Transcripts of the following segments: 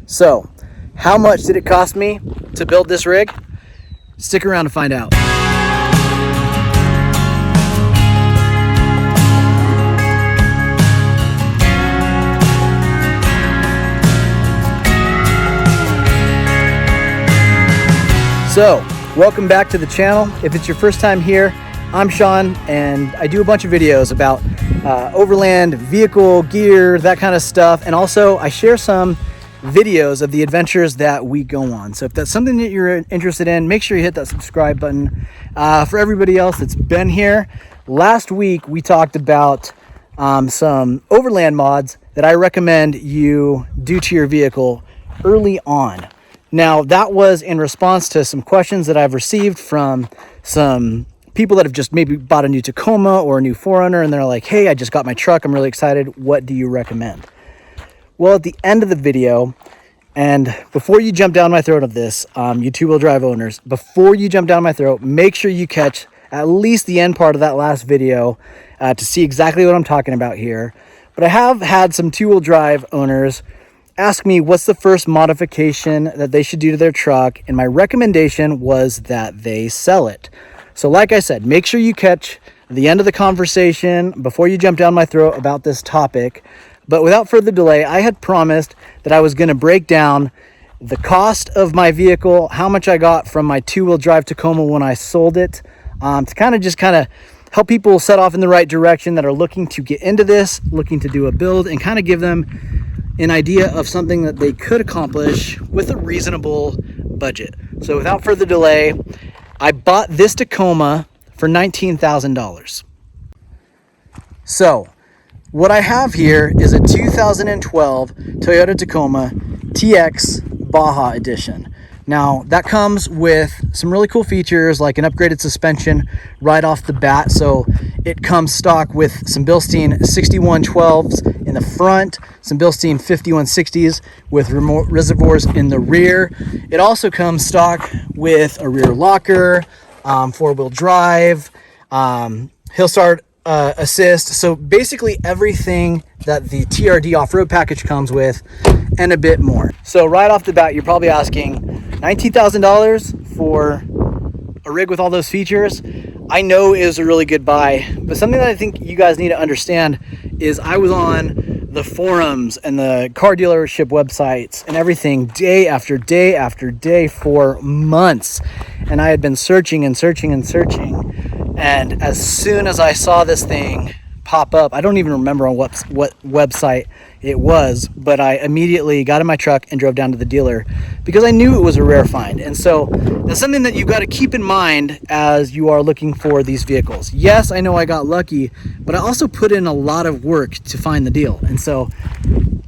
So, how much did it cost me to build this rig? Stick around to find out. So, welcome back to the channel. If it's your first time here, I'm Sean, and I do a bunch of videos about overland, vehicle, gear, that kind of stuff. And also, I share some videos of the adventures that we go on. So if that's something that you're interested in, make sure you hit that subscribe button. For everybody else that's been here, last week we talked about some overland mods that I recommend you do to your vehicle early on. Now, that was in response to some questions that I've received from some people that have just maybe bought a new Tacoma or a new 4Runner, and they're like, hey, I just got my truck, I'm really excited, what do you recommend? Well, at the end of the video, and before you jump down my throat of this, you two-wheel drive owners, before you jump down my throat, make sure you catch at least the end part of that last video to see exactly what I'm talking about here. But I have had some two-wheel drive owners ask me what's the first modification that they should do to their truck, and my recommendation was that they sell it. So like I said, make sure you catch the end of the conversation before you jump down my throat about this topic. But without further delay, I had promised that I was going to break down the cost of my vehicle, how much I got from my two-wheel drive Tacoma when I sold it, to kind of help people set off in the right direction that are looking to get into this, looking to do a build, and kind of give them an idea of something that they could accomplish with a reasonable budget. So without further delay, I bought this Tacoma for $19,000. So what I have here is a 2012 Toyota Tacoma TX Baja Edition. Now, that comes with some really cool features like an upgraded suspension right off the bat. So it comes stock with some Bilstein 6112s in the front, some Bilstein 5160s with remote reservoirs in the rear. It also comes stock with a rear locker, four-wheel drive, hill start assist. So basically everything that the TRD off-road package comes with and a bit more. So right off the bat, you're probably asking $19,000 for a rig with all those features. I know it was a really good buy, but something that I think you guys need to understand is I was on the forums and the car dealership websites and everything day after day after day for months. And I had been searching and searching and searching. And as soon as I saw this thing pop up, I don't even remember on what website it was, but I immediately got in my truck and drove down to the dealer because I knew it was a rare find. And so that's something that you've got to keep in mind as you are looking for these vehicles. Yes, I know I got lucky, but I also put in a lot of work to find the deal. And so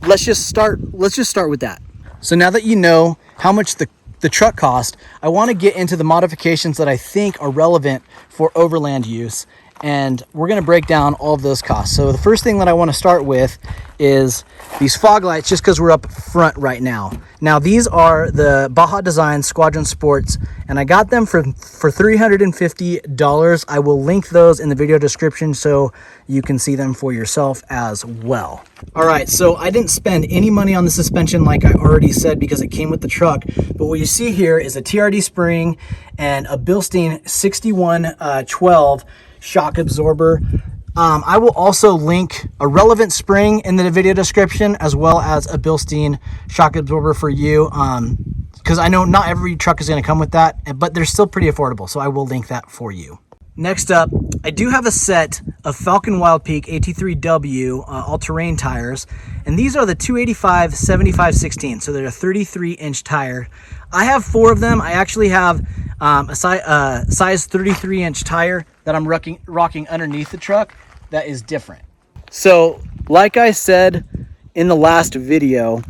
let's just start with that. So now that you know how much the truck cost, I want to get into the modifications that I think are relevant for overland use, and we're going to break down all of those costs. So the first thing that I want to start with is these fog lights, just because we're up front right now. Now, these are the Baja Design Squadron Sports, and I got them for $350. I will link those in the video description so you can see them for yourself as well. All right, so I didn't spend any money on the suspension like I already said because it came with the truck, but what you see here is a TRD spring and a Bilstein 6112 shock absorber. I will also link a relevant spring in the video description as well as a Bilstein shock absorber for you, because I know not every truck is going to come with that, but they're still pretty affordable, so I will link that for you. Next up, I do have a set of Falcon Wild Peak AT3W all-terrain tires, and these are the 285 75/16, so they're a 33-inch tire. I have 4 of them. I actually have a size 33-inch tire that I'm rocking underneath the truck that is different. So like I said in the last video,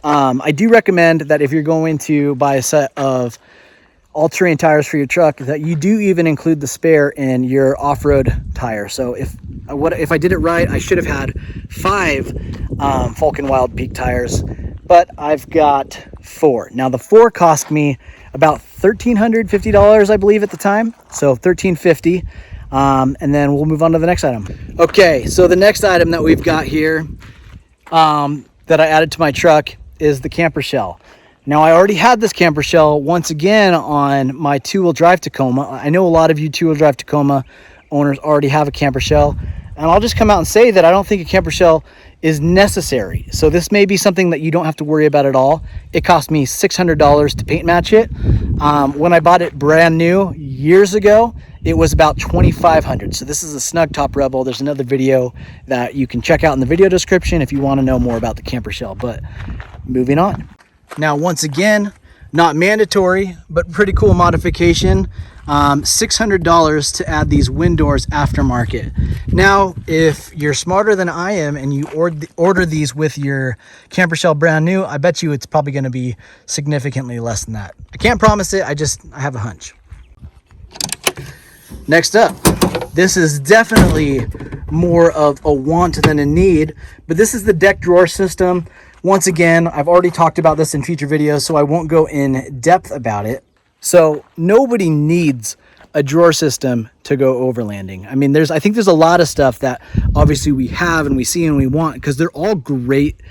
I do recommend that if you're going to buy a set of all-terrain tires for your truck, that you do even include the spare in your off-road tire. So if I did it right, I should have had 5 Falcon Wild Peak tires, but I've got 4. Now the 4 cost me about $1,350, I believe, at the time. So $1,350. And then we'll move on to the next item. Okay, so the next item that we've got here that I added to my truck is the camper shell. Now, I already had this camper shell once again on my two-wheel drive Tacoma. I know a lot of you two-wheel drive Tacoma owners already have a camper shell, and I'll just come out and say that I don't think a camper shell is necessary. So this may be something that you don't have to worry about at all. It cost me $600 to paint match it. When I bought it brand new years ago, it was about $2,500. So this is a Snug Top Rebel. There's another video that you can check out in the video description if you want to know more about the camper shell. But moving on. Now, once again, not mandatory, but pretty cool modification. $600 to add these wind doors aftermarket. Now, if you're smarter than I am and you order these with your camper shell brand new, I bet you it's probably going to be significantly less than that. I can't promise it. I have a hunch. Next up, this is definitely more of a want than a need, but this is the deck drawer system. Once again, I've already talked about this in future videos, so I won't go in depth about it. So nobody needs a drawer system to go overlanding. I mean, I think there's a lot of stuff that obviously we have and we see and we want because they're all great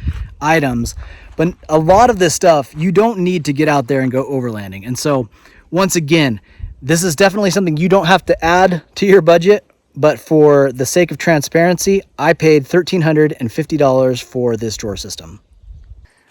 items. But a lot of this stuff, you don't need to get out there and go overlanding. And so once again, this is definitely something you don't have to add to your budget. But for the sake of transparency, I paid $1,350 for this drawer system.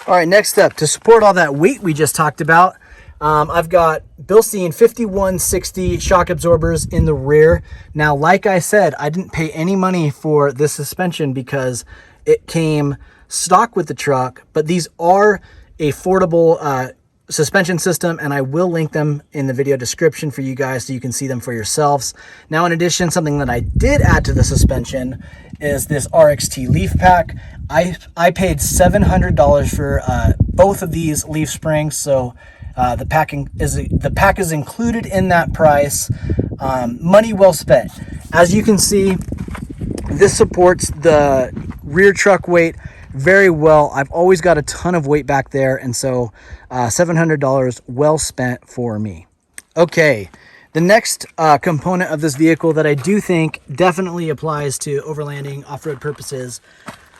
All right, next up, to support all that weight we just talked about, I've got Bilstein 5160 shock absorbers in the rear. Now, like I said, I didn't pay any money for this suspension because it came stock with the truck, but these are a affordable suspension system, and I will link them in the video description for you guys so you can see them for yourselves. Now, in addition, something that I did add to the suspension is this RXT leaf pack. I paid $700 for both of these leaf springs, so the pack is included in that price. Money well spent. As you can see, this supports the rear truck weight very well. I've always got a ton of weight back there, and so $700 well spent for me. Okay, the next component of this vehicle that I do think definitely applies to overlanding off-road purposes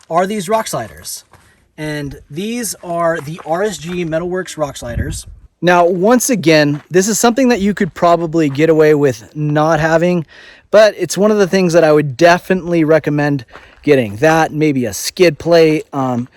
are these rock sliders. And these are the RSG Metalworks rock sliders. Now, once again, this is something that you could probably get away with not having, but it's one of the things that I would definitely recommend getting. That, maybe a skid plate. Some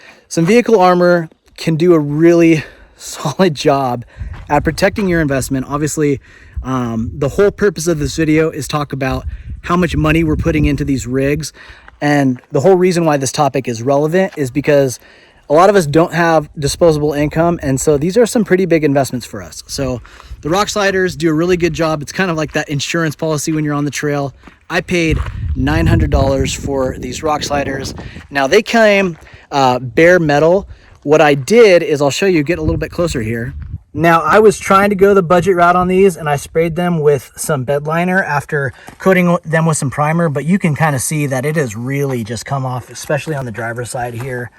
vehicle armor can do a really solid job at protecting your investment. Obviously, the whole purpose of this video is talk about how much money we're putting into these rigs. And the whole reason why this topic is relevant is because a lot of us don't have disposable income, and so these are some pretty big investments for us. So the rock sliders do a really good job. It's kind of like that insurance policy when you're on the trail. I paid $900 for these rock sliders. Now, they came bare metal. What I did is, I'll show you, get a little bit closer here. Now, I was trying to go the budget route on these, and I sprayed them with some bed liner after coating them with some primer, but you can kind of see that it has really just come off, especially on the driver's side here.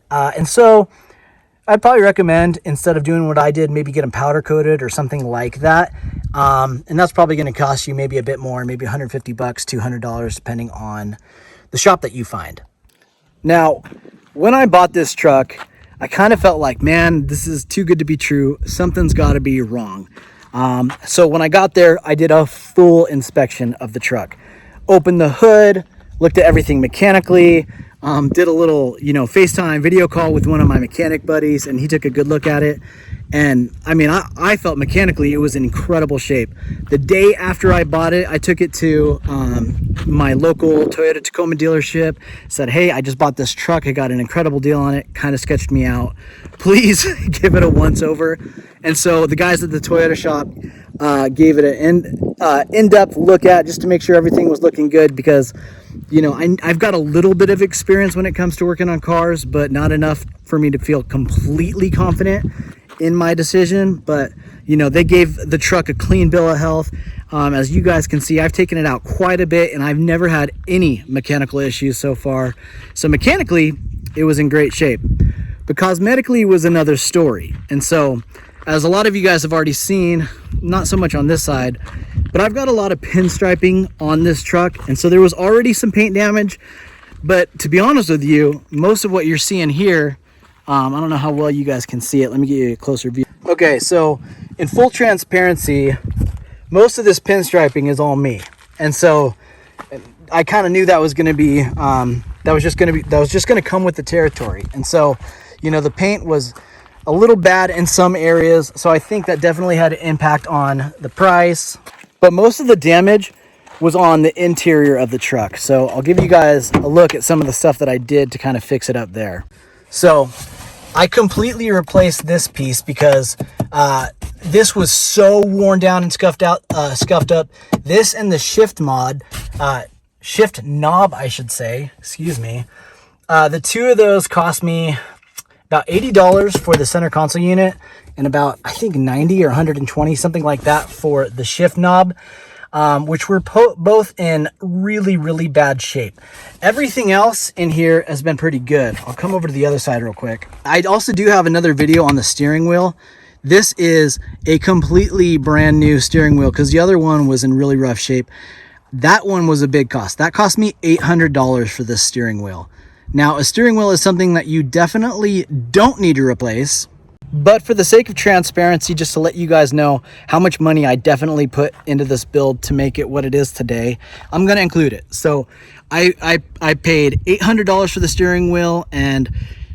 And so I'd probably recommend, instead of doing what I did, maybe get them powder coated or something like that. And that's probably going to cost you maybe a bit more, maybe $150, $200, depending on the shop that you find. Now, when I bought this truck, I kind of felt like, man, this is too good to be true. Something's got to be wrong. So when I got there, I did a full inspection of the truck. Opened the hood, looked at everything mechanically, did a little, FaceTime video call with one of my mechanic buddies, and he took a good look at it. And I mean, I felt mechanically it was in incredible shape. The day after I bought it, I took it to my local Toyota Tacoma dealership, said, hey, I just bought this truck. I got an incredible deal on it. Kind of sketched me out. Please give it a once over. And so the guys at the Toyota shop gave it an in-depth look at, just to make sure everything was looking good, because I've got a little bit of experience when it comes to working on cars, but not enough for me to feel completely confident in my decision. But they gave the truck a clean bill of health. As you guys can see, I've taken it out quite a bit, and I've never had any mechanical issues so far. So mechanically, it was in great shape. But cosmetically was another story. And so, as a lot of you guys have already seen, not so much on this side, but I've got a lot of pinstriping on this truck, and so there was already some paint damage. But to be honest with you, most of what you're seeing here I don't know how well you guys can see it. Let me give you a closer view. Okay, so in full transparency, most of this pinstriping is all me. And so I kind of knew that was going to be, that was just going to come with the territory. And so, you know, the paint was a little bad in some areas. So I think that definitely had an impact on the price, but most of the damage was on the interior of the truck. So I'll give you guys a look at some of the stuff that I did to kind of fix it up there. So I completely replaced this piece because this was so worn down and scuffed up. This and the shift knob, I should say, excuse me. The two of those cost me about $80 for the center console unit and about, I think, 90 or 120, something like that for the shift knob, which were both in really, really bad shape. Everything else in here has been pretty good. I'll come over to the other side real quick. I also do have another video on the steering wheel. This is a completely brand new steering wheel because the other one was in really rough shape. That one was a big cost. That cost me $800 for this steering wheel. Now, a steering wheel is something that you definitely don't need to replace, but for the sake of transparency, just to let you guys know how much money I definitely put into this build to make it what it is today, I'm going to include it. So I paid $800 for the steering wheel, and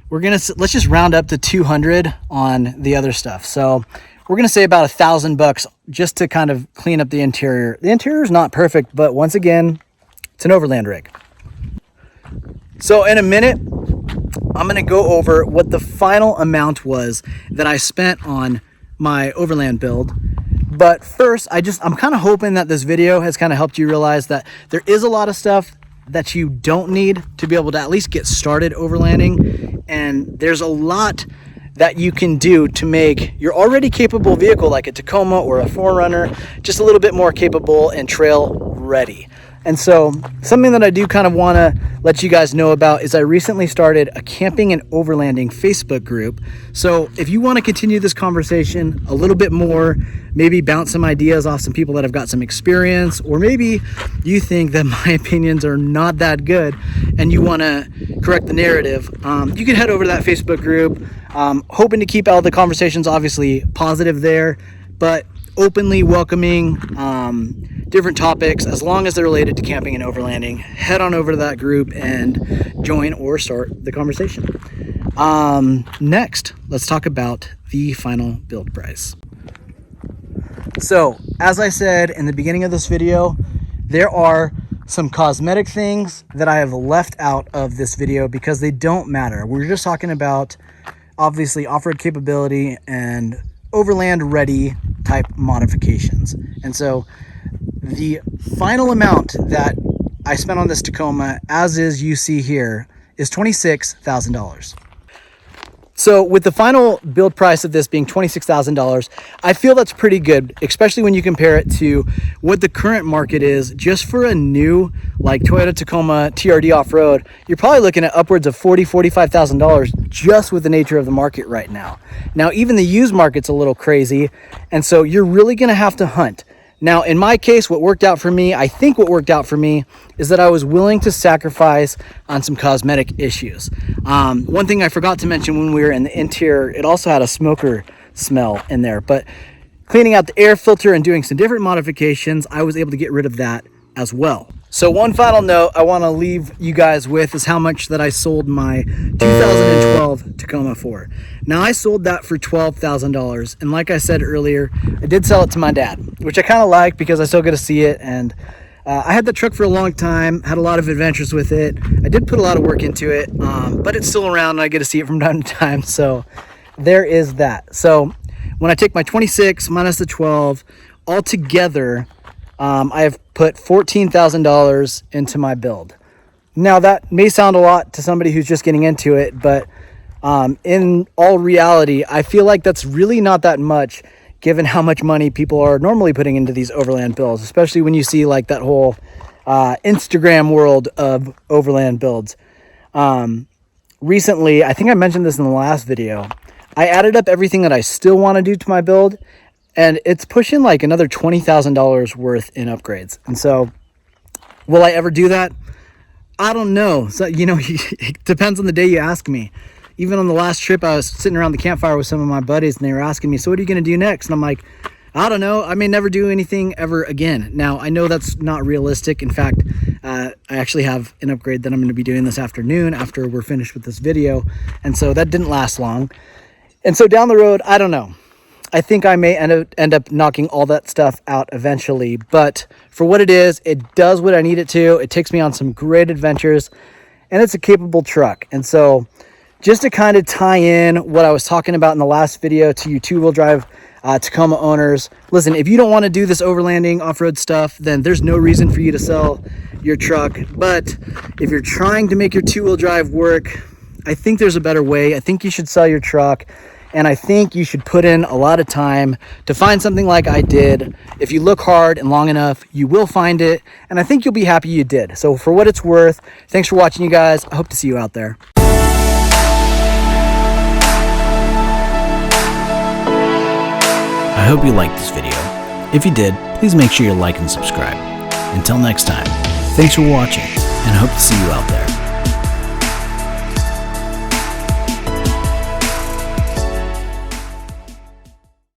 let's just round up to 200 on the other stuff. So we're going to say about $1,000 just to kind of clean up the interior. The interior is not perfect, but once again, it's an overland rig. So in a minute, I'm going to go over what the final amount was that I spent on my overland build. But first, I'm kind of hoping that this video has kind of helped you realize that there is a lot of stuff that you don't need to be able to at least get started overlanding. And there's a lot that you can do to make your already capable vehicle like a Tacoma or a 4Runner just a little bit more capable and trail ready. And so something that I do kind of want to let you guys know about is I recently started a camping and overlanding Facebook group. So if you want to continue this conversation a little bit more, maybe bounce some ideas off some people that have got some experience, or maybe you think that my opinions are not that good and you want to correct the narrative, you can head over to that Facebook group. Hoping to keep all the conversations obviously positive there, but openly welcoming different topics as long as they're related to camping and overlanding. Head on over to that group and join or start the conversation. Next, let's talk about the final build price. So as I said in the beginning of this video, there are some cosmetic things that I have left out of this video because they don't matter. We're just talking about obviously off-road capability and overland ready type modifications. And so the final amount that I spent on this Tacoma, as is you see here, is $26,000. So with the final build price of this being $26,000, I feel that's pretty good, especially when you compare it to what the current market is just for a new like Toyota Tacoma TRD off-road. You're probably looking at upwards of $40,000, $45,000 just with the nature of the market right now. Now, even the used market's a little crazy, and so you're really gonna have to hunt. Now, in my case, what worked out for me, I think what worked out for me is that I was willing to sacrifice on some cosmetic issues. One thing I forgot to mention when we were in the interior, it also had a smoker smell in there, but cleaning out the air filter and doing some different modifications, I was able to get rid of that as well. So one final note I want to leave you guys with is how much that I sold my 2012 Tacoma for. Now, I sold that for $12,000, and like I said earlier, I did sell it to my dad, which I kind of like because I still get to see it, and I had the truck for a long time, had a lot of adventures with it. I did put a lot of work into it, but it's still around and I get to see it from time to time, so there is that. So when I take my 26 minus the 12, all together, I have put $14,000 into my build. Now, that may sound a lot to somebody who's just getting into it, but in all reality, I feel like that's really not that much given how much money people are normally putting into these overland builds, especially when you see like that whole Instagram world of overland builds. Recently, I think I mentioned this in the last video, I added up everything that I still want to do to my build, and it's pushing like another $20,000 worth in upgrades. And so will I ever do that? I don't know. So, you know, it depends on the day you ask me. even on the last trip, I was sitting around the campfire with some of my buddies, and they were asking me, so what are you going to do next? And I'm like, I don't know. I may never do anything ever again. Now, I know that's not realistic. In fact, I actually have an upgrade that I'm going to be doing this afternoon after we're finished with this video. And so that didn't last long. And so down the road, I don't know. I think I may end up knocking all that stuff out eventually. But for what it is, it does what I need it to. It takes me on some great adventures, and it's a capable truck. And so just to kind of tie in what I was talking about in the last video to you two-wheel drive Tacoma owners, listen, if you don't want to do this overlanding off-road stuff, then there's no reason for you to sell your truck. But if you're trying to make your two-wheel drive work, I think there's a better way. I think you should sell your truck, and I think you should put in a lot of time to find something like I did. If you look hard and long enough, you will find it, and I think you'll be happy you did. So for what it's worth, thanks for watching, you guys. I hope to see you out there. I hope you liked this video. If you did, please make sure you like and subscribe. Until next time, thanks for watching, and I hope to see you out there.